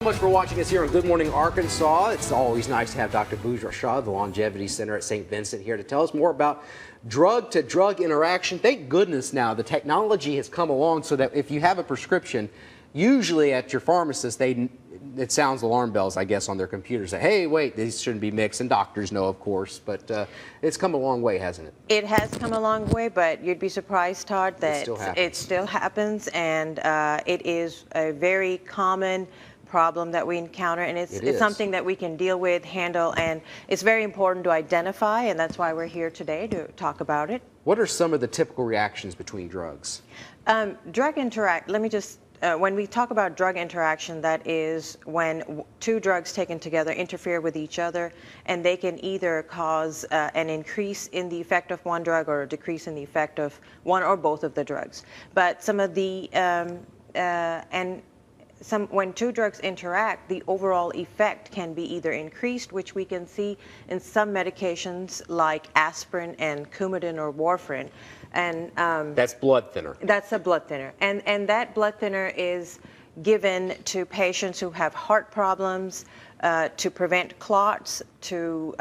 Much for watching us here on Good Morning Arkansas. It's always nice to have Dr. Shah, the Longevity Center at St. Vincent, here to tell us more about drug-to-drug interaction. Thank goodness now the technology has come along so that if you have a prescription, usually at your pharmacist, it sounds alarm bells, I guess, on their computers. Say, hey, wait, these shouldn't be mixed. And doctors know, of course, but it's come a long way, hasn't it? It has come a long way, but you'd be surprised, Todd, that it still happens, and it is a very common problem that we encounter, and it's something that we can deal with, handle, and it's very important to identify, and that's why we're here today to talk about it. What are some of the typical reactions between drugs? When we talk about drug interaction, that is when two drugs taken together interfere with each other, and they can either cause an increase in the effect of one drug or a decrease in the effect of one or both of the drugs. But some of the when two drugs interact, the overall effect can be either increased, which we can see in some medications like aspirin and Coumadin or warfarin. And that's blood thinner. That's a blood thinner. And that blood thinner is given to patients who have heart problems, to prevent clots, to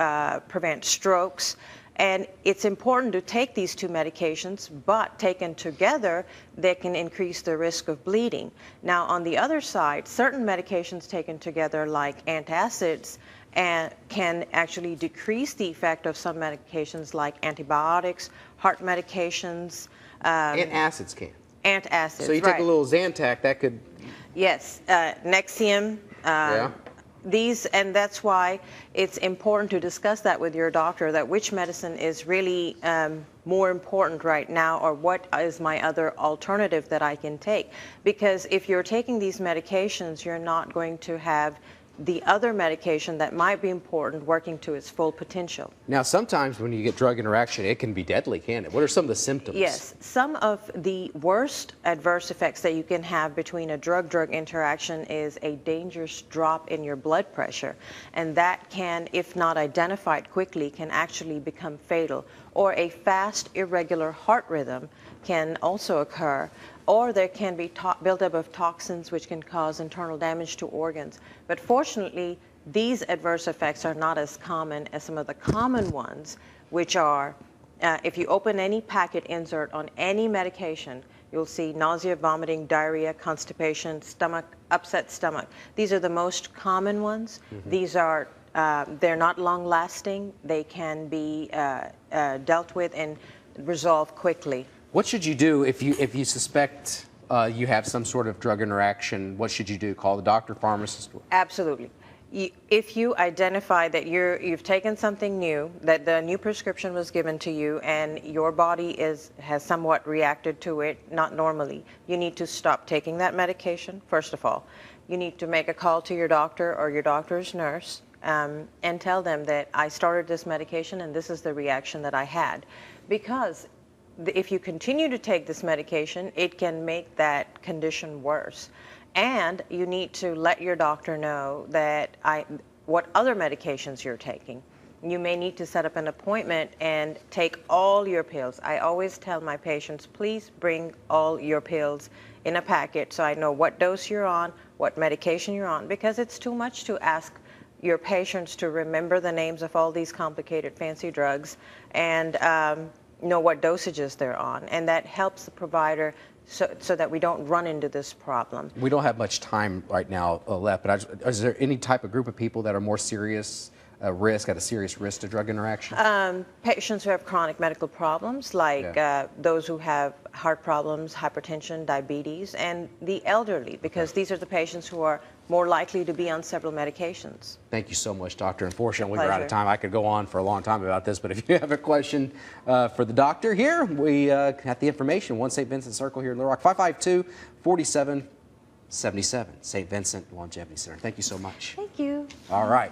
prevent strokes. And it's important to take these two medications, but taken together, they can increase the risk of bleeding. Now, on the other side, certain medications taken together, like antacids, can actually decrease the effect of some medications like antibiotics, heart medications. Antacids can. Antacids, so you take a little Zantac, that could... Yes, Nexium. Yeah. And that's why it's important to discuss that with your doctor, that which medicine is really more important right now, or what is my other alternative that I can take. Because if you're taking these medications, you're not going to have the other medication that might be important working to its full potential. Now, sometimes when you get drug interaction, it can be deadly, can't it? What are some of the symptoms? Yes, some of the worst adverse effects that you can have between a drug-drug interaction is a dangerous drop in your blood pressure. And that can, if not identified quickly, can actually become fatal. Or a fast, irregular heart rhythm can also occur. Or there can be buildup of toxins which can cause internal damage to organs. But fortunately, these adverse effects are not as common as some of the common ones, which are, if you open any packet insert on any medication, you'll see nausea, vomiting, diarrhea, constipation, upset stomach. These are the most common ones. Mm-hmm. These are, they're not long lasting. They can be dealt with and resolved quickly. What should you do if you suspect you have some sort of drug interaction? What should you do? Call the doctor, pharmacist? Absolutely. If you identify that you've taken something new, that the new prescription was given to you, and your body has somewhat reacted to it, not normally, you need to stop taking that medication, first of all. You need to make a call to your doctor or your doctor's nurse and tell them that I started this medication and this is the reaction that I had. Because if you continue to take this medication, it can make that condition worse. And you need to let your doctor know that what other medications you're taking. You may need to set up an appointment and take all your pills. I always tell my patients, please bring all your pills in a packet so I know what dose you're on, what medication you're on, because it's too much to ask your patients to remember the names of all these complicated fancy drugs and know what dosages they're on, and that helps the provider so that we don't run into this problem. We don't have much time right now left, but is there any type of group of people that are more serious risk, at a serious risk to drug interaction? Patients who have chronic medical problems, like those who have heart problems, hypertension, diabetes, and the elderly, because these are the patients who are more likely to be on several medications. Thank you so much, Doctor. Unfortunately, we're out of time. I could go on for a long time about this, but if you have a question for the doctor here, we have the information. 1 St. Vincent Circle here in Little Rock, 552-4777, St. Vincent Longevity Center. Thank you so much. Thank you. All right.